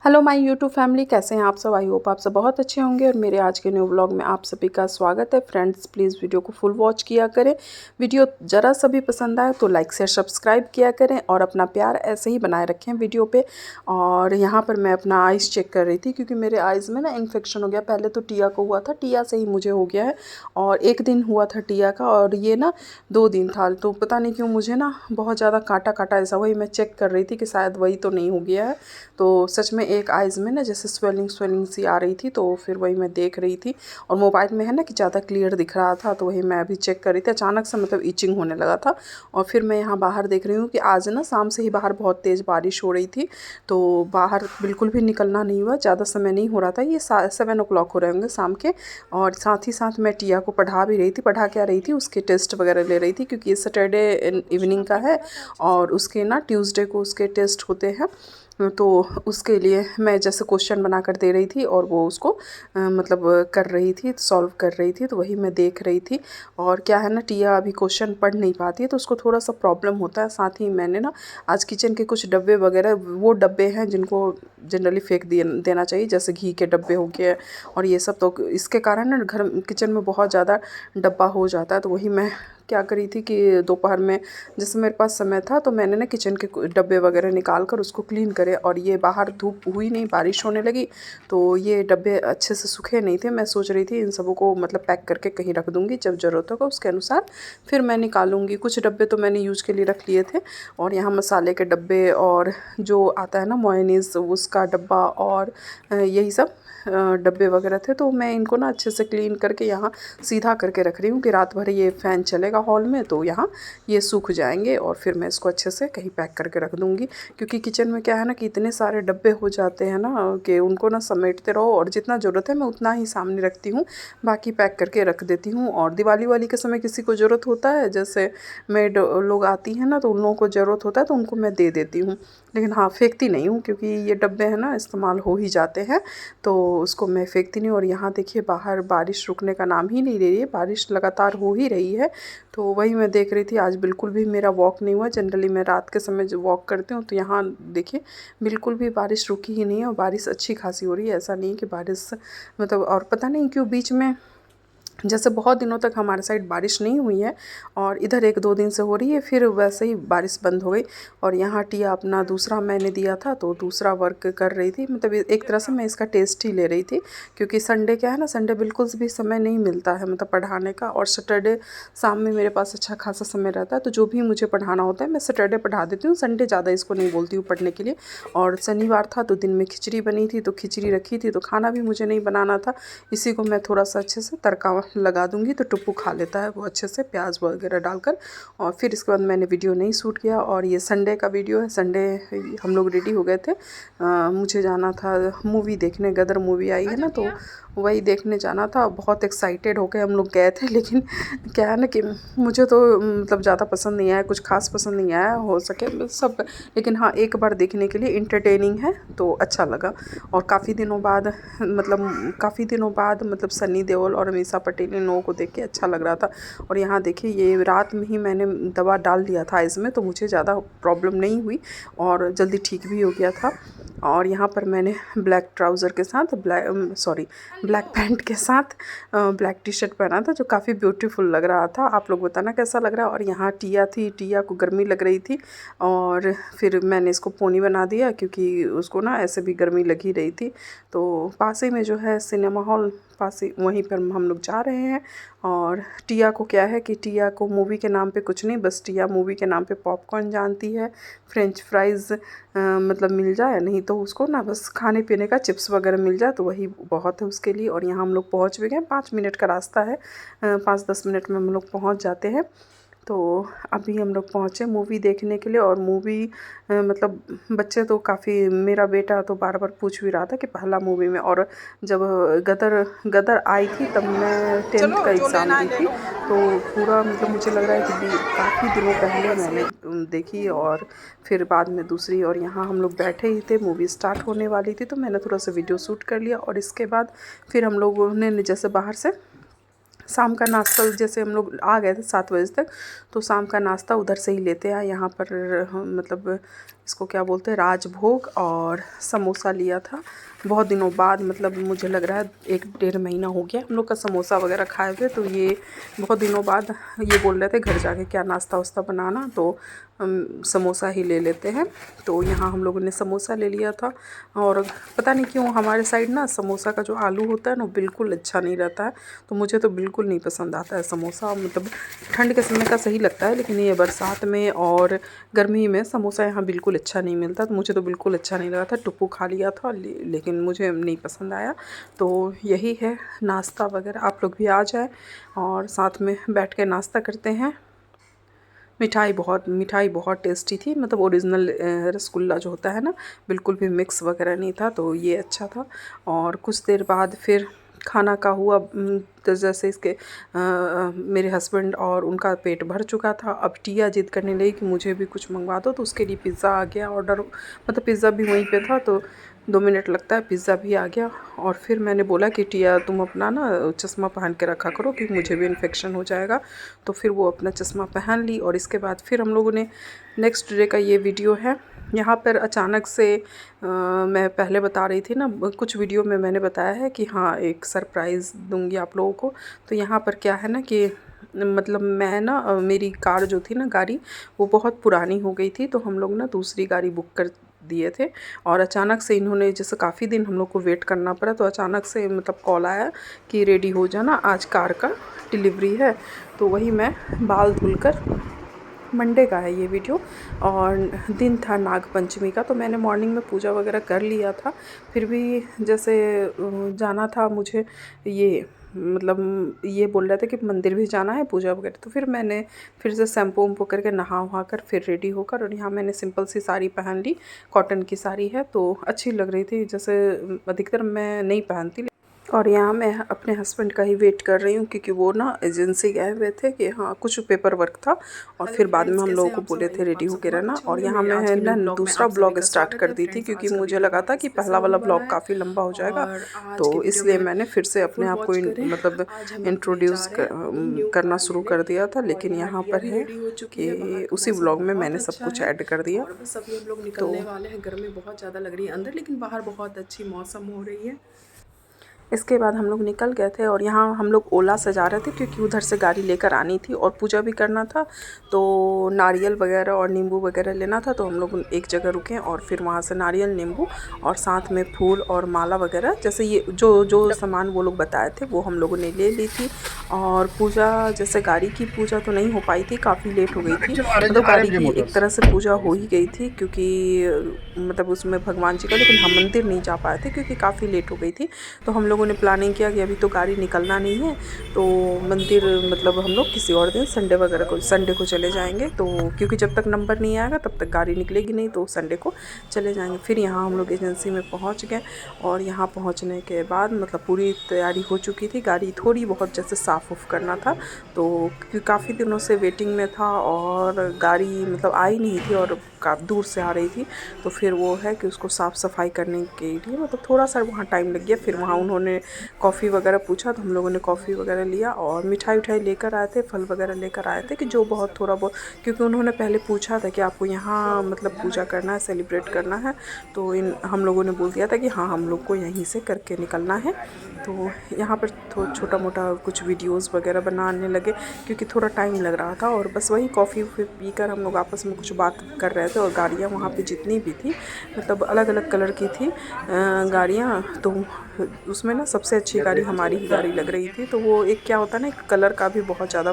Hello my YouTube family, कैसे हैं आप सब। आई होप आप सब बहुत अच्छे होंगे और मेरे आज के न्यू व्लॉग में आप सभी का स्वागत है। फ्रेंड्स, प्लीज़ वीडियो को फुल वॉच किया करें। वीडियो ज़रा सा भी पसंद आए तो लाइक शेयर सब्सक्राइब किया करें और अपना प्यार ऐसे ही बनाए रखें वीडियो पे। और यहाँ पर मैं अपना आइज़ चेक कर रही थी क्योंकि मेरे आइज़ में ना इन्फेक्शन हो गया। पहले तो टिया को हुआ था, टिया से ही मुझे हो गया है और एक दिन हुआ था टिया का और ये ना 2 दिन था। तो पता नहीं क्यों मुझे ना बहुत ज़्यादा काँटा काँटा ऐसा, वही मैं चेक कर रही थी कि शायद वही तो नहीं हो गया है। तो सच में एक आइज़ में ना जैसे स्वेलिंग सी आ रही थी, तो फिर वही मैं देख रही थी और मोबाइल में है ना कि ज़्यादा क्लियर दिख रहा था, तो वही मैं अभी चेक कर रही थी। अचानक से मतलब इचिंग होने लगा था और फिर मैं यहाँ बाहर देख रही हूँ कि आज ना शाम से ही बाहर बहुत तेज़ बारिश हो रही थी, तो बाहर बिल्कुल भी निकलना नहीं हुआ। ज़्यादा समय नहीं हो रहा था, ये 7 o'clock हो रहे होंगे शाम के। और साथ ही साथ मैं टिया को पढ़ा भी रही थी। पढ़ा क्या रही थी, उसके टेस्ट वगैरह ले रही थी क्योंकि ये सैटरडे इवनिंग का है और उसके ना ट्यूसडे को उसके टेस्ट होते हैं। तो उसके लिए मैं जैसे क्वेश्चन बना कर दे रही थी और वो उसको मतलब कर रही थी, सॉल्व कर रही थी, तो वही मैं देख रही थी। और क्या है ना, टिया अभी क्वेश्चन पढ़ नहीं पाती है तो उसको थोड़ा सा प्रॉब्लम होता है। साथ ही मैंने ना आज किचन के कुछ डब्बे वगैरह, वो डब्बे हैं जिनको जनरली फेंक देना चाहिए, जैसे घी के डब्बे हो गए और ये सब। तो इसके कारण ना घर किचन में बहुत ज़्यादा डब्बा हो जाता है। तो वही मैं क्या करी थी कि दोपहर में जैसे मेरे पास समय था तो मैंने ना किचन के डब्बे वगैरह निकाल कर उसको क्लीन करे। और ये बाहर धूप हुई नहीं, बारिश होने लगी, तो ये डब्बे अच्छे से सूखे नहीं थे। मैं सोच रही थी इन सबों को मतलब पैक करके कहीं रख दूँगी, जब ज़रूरत होगा उसके अनुसार फिर मैं निकालूँगी। कुछ डब्बे तो मैंने यूज़ के लिए रख लिए थे और यहाँ मसाले के डब्बे और जो आता है ना मोयनीज़, उसका डब्बा और यही सब डब्बे वगैरह थे। तो मैं इनको ना अच्छे से क्लीन करके यहाँ सीधा करके रख रही हूँ कि रात भर ये फ़ैन चलेगा हॉल में तो यहाँ ये सूख जाएंगे और फिर मैं इसको अच्छे से कहीं पैक करके रख दूँगी। क्योंकि किचन में क्या है ना कि इतने सारे डब्बे हो जाते हैं ना कि उनको ना समेटते रहो और जितना ज़रूरत है मैं उतना ही सामने रखती हूँ, बाकी पैक करके रख देती हूँ। और दिवाली वाली के समय किसी को ज़रूरत होता है, जैसे मेड लोग आती हैं ना, तो उन लोगों को ज़रूरत होता है तो उनको मैं दे देती हूँ। लेकिन हाँ, फेंकती नहीं हूँ क्योंकि ये डब्बे हैं ना इस्तेमाल हो ही जाते हैं, तो उसको मैं फेंकती नहीं। और यहाँ देखिए बाहर बारिश रुकने का नाम ही नहीं ले रही है, बारिश लगातार हो ही रही है। तो वही मैं देख रही थी। आज बिल्कुल भी मेरा वॉक नहीं हुआ। जनरली मैं रात के समय जो वॉक करती हूँ तो यहाँ देखिए बिल्कुल भी बारिश रुकी ही नहीं है और बारिश अच्छी खासी हो रही है। ऐसा नहीं कि बारिश मतलब, और पता नहीं क्यों बीच में जैसे बहुत दिनों तक हमारे साइड बारिश नहीं हुई है और इधर 1-2 दिन से हो रही है, फिर वैसे ही बारिश बंद हो गई। और यहाँ टिया अपना दूसरा मैंने दिया था तो दूसरा वर्क कर रही थी, मतलब एक तरह से मैं इसका टेस्ट ही ले रही थी। क्योंकि संडे क्या है ना, संडे बिल्कुल भी समय नहीं मिलता है मतलब पढ़ाने का, और सैटरडे शाम में मेरे पास अच्छा खासा समय रहता है, तो जो भी मुझे पढ़ाना होता है मैं सैटरडे पढ़ा देती हूँ। संडे ज़्यादा इसको नहीं बोलती हूँ पढ़ने के लिए। और शनिवार था तो दिन में खिचड़ी बनी थी तो खिचड़ी रखी थी, तो खाना भी मुझे नहीं बनाना था। इसी को मैं थोड़ा सा अच्छे से तड़का लगा दूंगी तो टुप्पू खा लेता है वो अच्छे से, प्याज वगैरह डालकर। और फिर इसके बाद मैंने वीडियो नहीं शूट किया। और ये संडे का वीडियो है। संडे हम लोग रेडी हो गए थे, मुझे जाना था मूवी देखने। गदर मूवी आई है ना, तो वही देखने जाना था। बहुत एक्साइटेड होकर हम लोग गए थे, लेकिन क्या है ना कि मुझे तो मतलब ज़्यादा पसंद नहीं आया, कुछ खास पसंद नहीं आया हो सके सब। लेकिन हाँ, एक बार देखने के लिए इंटरटेनिंग है तो अच्छा लगा। और काफ़ी दिनों बाद मतलब सनी देओल और अमीषा पटेल इन लोगों को देख के अच्छा लग रहा था। और यहाँ देखिए ये रात में ही मैंने दवा डाल दिया था आइज़ में, तो मुझे ज़्यादा प्रॉब्लम नहीं हुई और जल्दी ठीक भी हो गया था। और यहाँ पर मैंने ब्लैक ट्राउज़र के साथ ब्लैक पैंट के साथ ब्लैक टी शर्ट पहना था, जो काफ़ी ब्यूटीफुल लग रहा था। आप लोग बताना कैसा लग रहा है। और यहाँ टिया थी, टिया को गर्मी लग रही थी और फिर मैंने इसको पोनी बना दिया क्योंकि उसको ना ऐसे भी गर्मी लगी रही थी। तो पास ही में जो है सिनेमा हॉल, पास ही वहीं पर हम लोग जा रहे हैं। और टिया को क्या है कि टिया को मूवी के नाम पे कुछ नहीं, बस टिया मूवी के नाम पे पॉपकॉर्न जानती है, फ्रेंच फ्राइज़ मतलब मिल जाए, नहीं तो उसको ना बस खाने पीने का चिप्स वगैरह मिल जाए तो वही बहुत है उसके लिए। और यहाँ हम लोग पहुँच भी गए, 5 मिनट का रास्ता है, 5-10 मिनट में हम लोग पहुँच जाते हैं। तो अभी हम लोग पहुँचे मूवी देखने के लिए। और मूवी मतलब बच्चे तो काफ़ी, मेरा बेटा तो बार बार पूछ भी रहा था कि पहला मूवी में। और जब गदर आई थी तब मैं 10th का एग्ज़ाम दी थी, तो पूरा मतलब मुझे लग रहा है कि काफ़ी दिनों पहले मैंने देखी और फिर बाद में दूसरी। और यहाँ हम लोग बैठे ही थे, मूवी स्टार्ट होने वाली थी, तो मैंने थोड़ा सा वीडियो शूट कर लिया। और इसके बाद फिर हम लोगों ने जैसे बाहर से शाम का नाश्ता, जैसे हम लोग आ गए थे 7 बजे तक, तो शाम का नाश्ता उधर से ही लेते आए। यहाँ पर मतलब इसको क्या बोलते हैं, राजभोग और समोसा लिया था। बहुत दिनों बाद, मतलब मुझे लग रहा है 1-1.5 महीना हो गया हम लोग का समोसा वगैरह खाए हुए। तो ये बहुत दिनों बाद ये बोल रहे थे घर जाके क्या नाश्ता वास्ता बनाना, तो हम समोसा ही ले लेते हैं। तो यहाँ हम लोगों ने समोसा ले लिया था। और पता नहीं क्यों हमारे साइड ना समोसा का जो आलू होता है ना बिल्कुल अच्छा नहीं रहता है। तो मुझे तो बिल्कुल नहीं पसंद आता है समोसा। मतलब ठंड के समय का सही लगता है, लेकिन ये बरसात में और गर्मी में समोसा यहाँ बिल्कुल अच्छा नहीं मिलता। तो मुझे तो बिल्कुल अच्छा नहीं लगा था। टुप्पू खा लिया था लेकिन मुझे नहीं पसंद आया। तो यही है नाश्ता वगैरह, आप लोग भी आ जाए और साथ में बैठ के नाश्ता करते हैं। मिठाई बहुत टेस्टी थी। मतलब ओरिजिनल रसगुल्ला जो होता है ना, बिल्कुल भी मिक्स वगैरह नहीं था। तो ये अच्छा था। और कुछ देर बाद फिर खाना का हुआ। तो जैसे इसके मेरे हस्बैंड और उनका पेट भर चुका था। अब टिया जिद करने लगी कि मुझे भी कुछ मंगवा दो। तो उसके लिए पिज़्ज़ा आ गया ऑर्डर। मतलब पिज़्ज़ा भी वहीं पे था, तो 2 मिनट लगता है, पिज़्ज़ा भी आ गया। और फिर मैंने बोला कि टिया तुम अपना ना चश्मा पहन के रखा करो क्योंकि मुझे भी इन्फेक्शन हो जाएगा। तो फिर वो अपना चश्मा पहन ली। और इसके बाद फिर हम लोगों ने नेक्स्ट डे का ये वीडियो है। यहाँ पर अचानक से मैं पहले बता रही थी ना, कुछ वीडियो में मैंने बताया है कि हाँ एक सरप्राइज़ दूंगी आप लोगों को। तो यहाँ पर क्या है ना कि मतलब मैं ना मेरी कार जो थी ना, गाड़ी वो बहुत पुरानी हो गई थी। तो हम लोग ना दूसरी गाड़ी बुक कर दिए थे। और अचानक से इन्होंने, जैसे काफ़ी दिन हम लोग को वेट करना पड़ा, तो अचानक से मतलब कॉल आया कि रेडी हो जाना, आज कार का डिलीवरी है। तो वही मैं बाल धुलकर, मंडे का है ये वीडियो और दिन था नाग पंचमी का। तो मैंने मॉर्निंग में पूजा वगैरह कर लिया था। फिर भी जैसे जाना था मुझे, ये मतलब ये बोल रहे थे कि मंदिर भी जाना है पूजा वगैरह। तो फिर मैंने फिर से शैम्पू वम्पू करके नहा वहा कर फिर रेडी होकर, और यहाँ मैंने सिंपल सी साड़ी पहन ली। कॉटन की साड़ी है तो अच्छी लग रही थी, जैसे अधिकतर मैं नहीं पहनती। और यहाँ मैं अपने हस्बैंड का ही वेट कर रही हूँ क्योंकि वो ना एजेंसी गए हुए थे कि हाँ कुछ पेपर वर्क था। और फिर बाद में हम लोगों को बोले थे रेडी होके रहना। और यहाँ मैं ना दूसरा ब्लॉग स्टार्ट कर दी थी क्योंकि मुझे लगा था कि पहला वाला ब्लॉग काफ़ी लंबा हो जाएगा। तो इसलिए मैंने फिर से अपने आप को मतलब इंट्रोड्यूस करना शुरू कर दिया था। लेकिन यहाँ पर है कि उसी ब्लॉग में मैंने सब कुछ ऐड कर दिया। और बस अभी हम लोग निकलने वाले हैं। गर्मी बहुत ज़्यादा लग रही है अंदर, लेकिन बाहर बहुत अच्छी मौसम हो रही है। इसके बाद हम लोग निकल गए थे। और यहाँ हम लोग ओला से जा रहे थे क्योंकि उधर से गाड़ी लेकर आनी थी और पूजा भी करना था। तो नारियल वगैरह और नींबू वगैरह लेना था। तो हम लोग एक जगह रुके और फिर वहाँ से नारियल, नींबू और साथ में फूल और माला वगैरह, जैसे ये जो जो सामान वो लोग बताए थे वो हम लोगों ने ले ली थी। और पूजा, जैसे गाड़ी की पूजा तो नहीं हो पाई थी, काफ़ी लेट हो गई थी। मतलब गाड़ी की एक तरह से पूजा हो ही गई थी क्योंकि मतलब उसमें भगवान जी का, लेकिन हम मंदिर नहीं जा पाए थे क्योंकि काफ़ी लेट हो गई थी। तो हम लोगों ने प्लानिंग किया कि अभी तो गाड़ी निकलना नहीं है, तो मंदिर मतलब हम लोग किसी और दिन संडे को चले जाएंगे। तो क्योंकि जब तक नंबर नहीं आएगा तब तक गाड़ी निकलेगी नहीं, तो संडे को चले जाएंगे। फिर यहाँ हम लोग एजेंसी में पहुँच गए। और यहाँ पहुँचने के बाद मतलब पूरी तैयारी हो चुकी थी। गाड़ी थोड़ी बहुत जैसे साफ़ उफ करना था, तो क्योंकि काफ़ी दिनों से वेटिंग में था और गाड़ी मतलब आई नहीं थी और काफ़ी दूर से आ रही थी। तो फिर वो है कि उसको साफ़ सफाई करने के लिए मतलब थोड़ा सा वहाँ टाइम लग गया। फिर वहाँ उन्होंने कॉफ़ी वगैरह पूछा तो हम लोगों ने कॉफ़ी वगैरह लिया और मिठाई उठाई लेकर आए थे, फल वगैरह लेकर आए थे कि जो बहुत थोड़ा बहुत, क्योंकि उन्होंने पहले पूछा था कि आपको यहाँ मतलब पूजा करना है, सेलिब्रेट करना है। तो हम लोगों ने बोल दिया था कि हाँ हम लोग को यहीं से करके निकलना है। तो यहाँ पर छोटा मोटा कुछ वीडियोस वगैरह बनाने लगे क्योंकि थोड़ा टाइम लग रहा था। और बस वही कॉफ़ी पी कर हम लोग आपस में कुछ बात कर रहे थे। और गाड़ियाँ वहाँ पे जितनी भी थी मतलब अलग अलग कलर की थी गाड़ियाँ। तो उसमें ना सबसे अच्छी गाड़ी हमारी ही गाड़ी लग रही थी। तो वो एक क्या होता है ना, कलर का भी बहुत ज़्यादा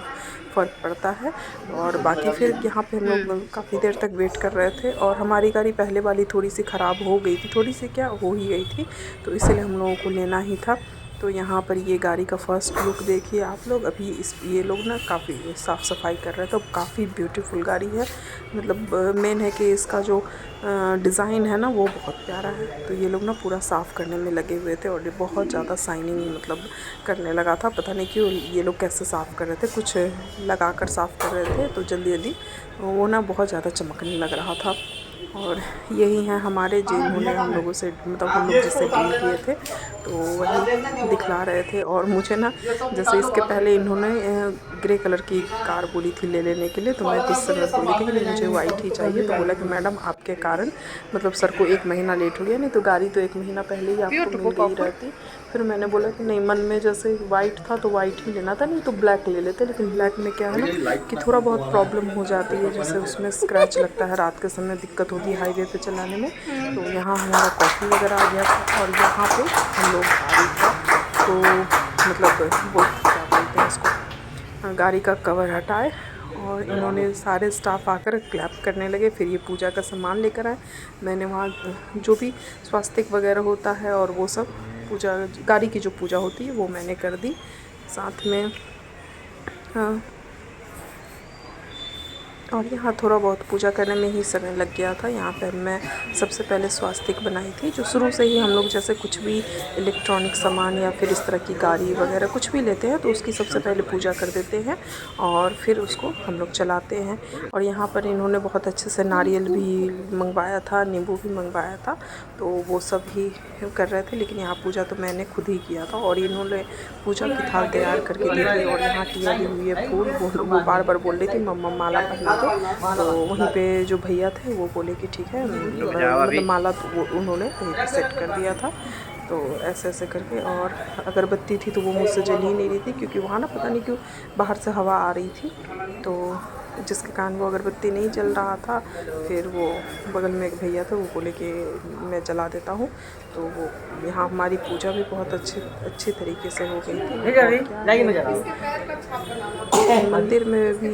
फ़र्क पड़ता है। और बाकी फिर यहाँ पे हम लोग काफ़ी देर तक वेट कर रहे थे। और हमारी गाड़ी पहले वाली थोड़ी सी ख़राब हो गई थी, थोड़ी सी क्या हो ही गई थी, तो इसलिए हम लोगों को लेना ही था। तो यहाँ पर ये गाड़ी का फर्स्ट लुक देखिए आप लोग। अभी ये लोग ना काफ़ी साफ़ सफाई कर रहे थे। तो काफ़ी ब्यूटीफुल गाड़ी है। मतलब मेन है कि इसका जो डिज़ाइन है ना वो बहुत प्यारा है। तो ये लोग ना पूरा साफ़ करने में लगे हुए थे और ये बहुत ज़्यादा शाइनिंग मतलब करने लगा था। पता नहीं क्यों ये लोग कैसे साफ़ कर रहे थे, कुछ लगा कर साफ़ कर रहे थे तो जल्दी जल्दी वो ना बहुत ज़्यादा चमकने लग रहा था। और यही हैं हमारे जिन्होंने हम लोगों से मतलब हम लोग जिससे डील किए थे, तो वही दिखला रहे थे। और मुझे ना जैसे इसके पहले इन्होंने ग्रे कलर की कार बोली थी ले लेने के लिए, तो मैं जिस समय बोली थी कि मुझे वाइट ही चाहिए, तो बोला कि मैडम आपके कारण मतलब सर को 1 महीना लेट हो गया, नहीं तो गाड़ी तो 1 महीना पहले ही आपको मिल गई रहती। फिर मैंने बोला कि नहीं, मन में जैसे वाइट था तो वाइट ही लेना था, नहीं तो ब्लैक ले लेते। लेकिन ब्लैक में क्या है ना कि थोड़ा बहुत प्रॉब्लम हो जाती है, जैसे उसमें स्क्रैच लगता है, रात के समय दिक्कत होती है हाईवे पे चलाने में। तो यहाँ हमारा कॉफ़ी वगैरह आ गया था और यहाँ पे हम लोग गाड़ी का तो मतलब वो क्या बोलते हैं इसको, गाड़ी का कवर हटाए और इन्होंने सारे स्टाफ आकर क्लैप करने लगे। फिर ये पूजा का सामान लेकर आए। मैंने वहाँ जो भी स्वास्तिक वगैरह होता है और वो सब पूजा, गाड़ी की जो पूजा होती है वो मैंने कर दी साथ में। हाँ, और यहाँ थोड़ा बहुत पूजा करने में ही समय लग गया था। यहाँ पर मैं सबसे पहले स्वास्तिक बनाई थी, जो शुरू से ही हम लोग जैसे कुछ भी इलेक्ट्रॉनिक सामान या फिर इस तरह की गाड़ी वगैरह कुछ भी लेते हैं तो उसकी सबसे पहले पूजा कर देते हैं और फिर उसको हम लोग चलाते हैं। और यहाँ पर इन्होंने बहुत अच्छे से नारियल भी मंगवाया था, नींबू भी मंगवाया था, तो वो सब ही कर रहे थे। लेकिन यहाँ पूजा तो मैंने खुद ही किया था और इन्होंने पूजा की थाल तैयार करके दी थी। और यहाँ टिया भी हुई है फूल, वो बार बार बोल रही थी मम्मा माला पहना दो, तो वहीं पे जो भैया थे वो बोले कि ठीक है, मतलब माला तो वो उन्होंने वहीं पे सेट कर दिया था। तो ऐसे ऐसे करके, और अगरबत्ती थी तो वो मुझसे जल ही नहीं रही थी, क्योंकि वहाँ ना पता नहीं क्यों बाहर से हवा आ रही थी, तो जिसके कारण वो अगरबत्ती नहीं जल रहा था। फिर वो बगल में एक भैया थे, वो बोले कि मैं जला देता हूँ। तो वो यहाँ हमारी पूजा भी बहुत अच्छी तरीके से हो गई थी। मंदिर में भी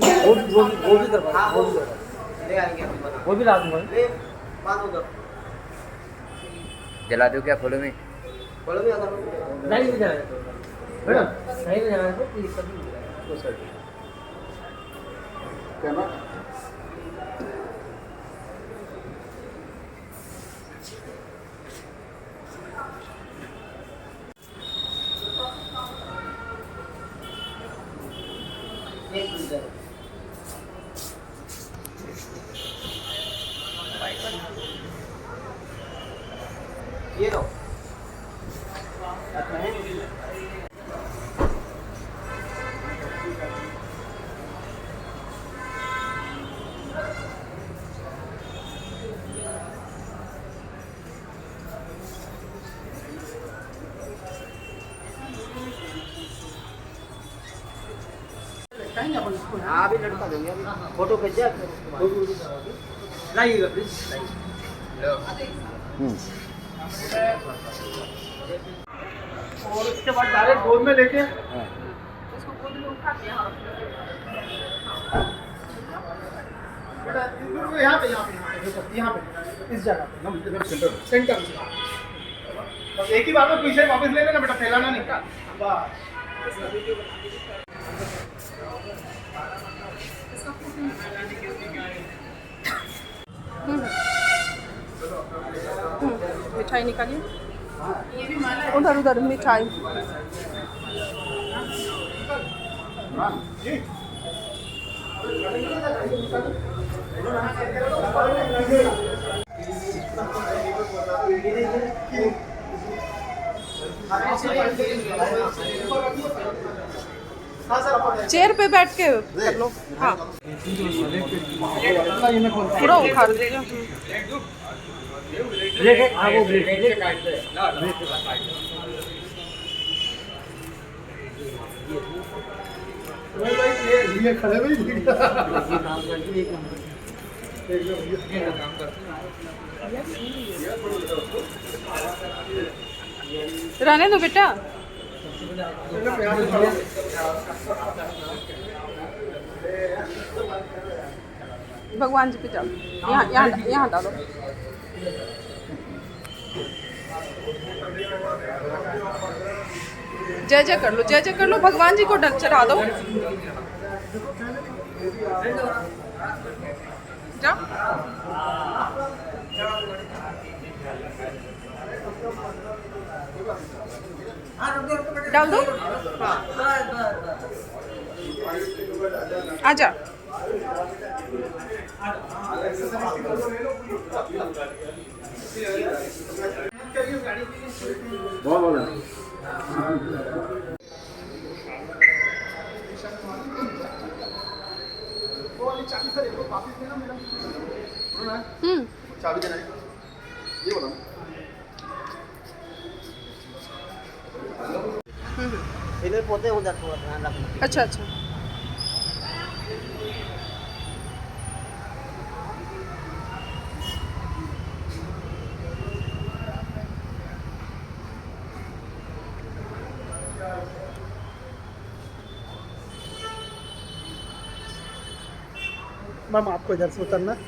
वो भी ला दूंगा। जला दो क्या खोलो में? नहीं भी जला दो मैडम, नहीं भी जला दो, कोई दिक्कत नहीं है। क्या ना ये लो हाँ, अभी लड़का देंगे, अभी फोटो खींचा लाइएगा प्लीज। और उसके बाद डायरेक्ट गोद में लेके इसको गोद में उठा के यहाँ पे इस जगह पे सेंटर बस एक ही बार में पीछे वापस ले लेना बेटा, फैलाना नहीं का बस। मिठाई निकालिए, उधर उधर मिठाई। चेयर पे बैठ के कर लो। हाँ, पूरा उखाड़ देगा। ये खड़े भाई रहने दो बेटा। भगवान जी पे जाओ, यहाँ यहाँ यहाँ डालो। जय जय कर लो, जय जय कर लो, भगवान जी को चढ़ा दो। जाओ, डाल दो। आजा। बहुत बहुत वो वाली चाबी सर एक को वापस देना मेरा चाबी देना है ये बोला इधर पोते उधर थोड़ा ध्यान रखना। अच्छा अच्छा मैम आपको इधर से उतरना है।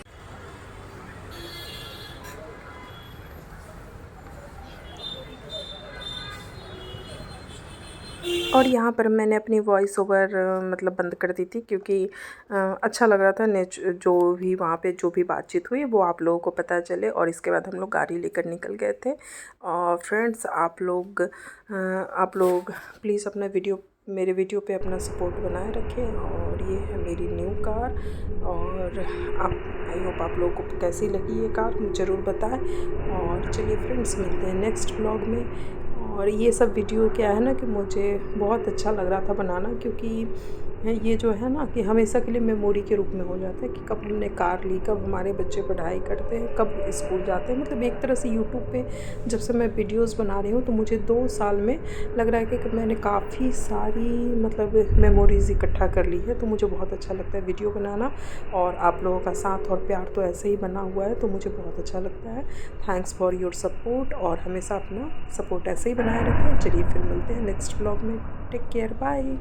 और यहाँ पर मैंने अपनी वॉइस ओवर मतलब बंद कर दी थी क्योंकि अच्छा लग रहा था जो भी वहाँ पे जो भी बातचीत हुई वो आप लोगों को पता चले। और इसके बाद हम लोग गाड़ी लेकर निकल गए थे। और फ्रेंड्स आप लोग प्लीज़ अपना मेरे वीडियो पे अपना सपोर्ट बनाए रखें। और ये है मेरी न्यू कार और आई होप आप लोगों को कैसी लगी ये कार ज़रूर बताएं। और चलिए फ्रेंड्स मिलते हैं नेक्स्ट व्लॉग में। और ये सब वीडियो क्या है ना कि मुझे बहुत अच्छा लग रहा था बनाना, क्योंकि ये जो है ना कि हमेशा के लिए मेमोरी के रूप में हो जाता है कि कब हमने कार ली, कब हमारे बच्चे पढ़ाई करते हैं, कब स्कूल जाते हैं। मतलब एक तरह से यूट्यूब पे जब से मैं वीडियोस बना रही हूँ तो मुझे 2 साल में लग रहा है कि मैंने काफ़ी सारी मतलब मेमोरीज़ इकट्ठा कर ली है। तो मुझे बहुत अच्छा लगता है वीडियो बनाना और आप लोगों का साथ और प्यार तो ऐसे ही बना हुआ है, तो मुझे बहुत अच्छा लगता है। थैंक्स फॉर योर सपोर्ट और हमेशा अपना सपोर्ट ऐसे ही बनाए रखें। चलिए फिर मिलते हैं नेक्स्ट व्लॉग में। Take care, bye.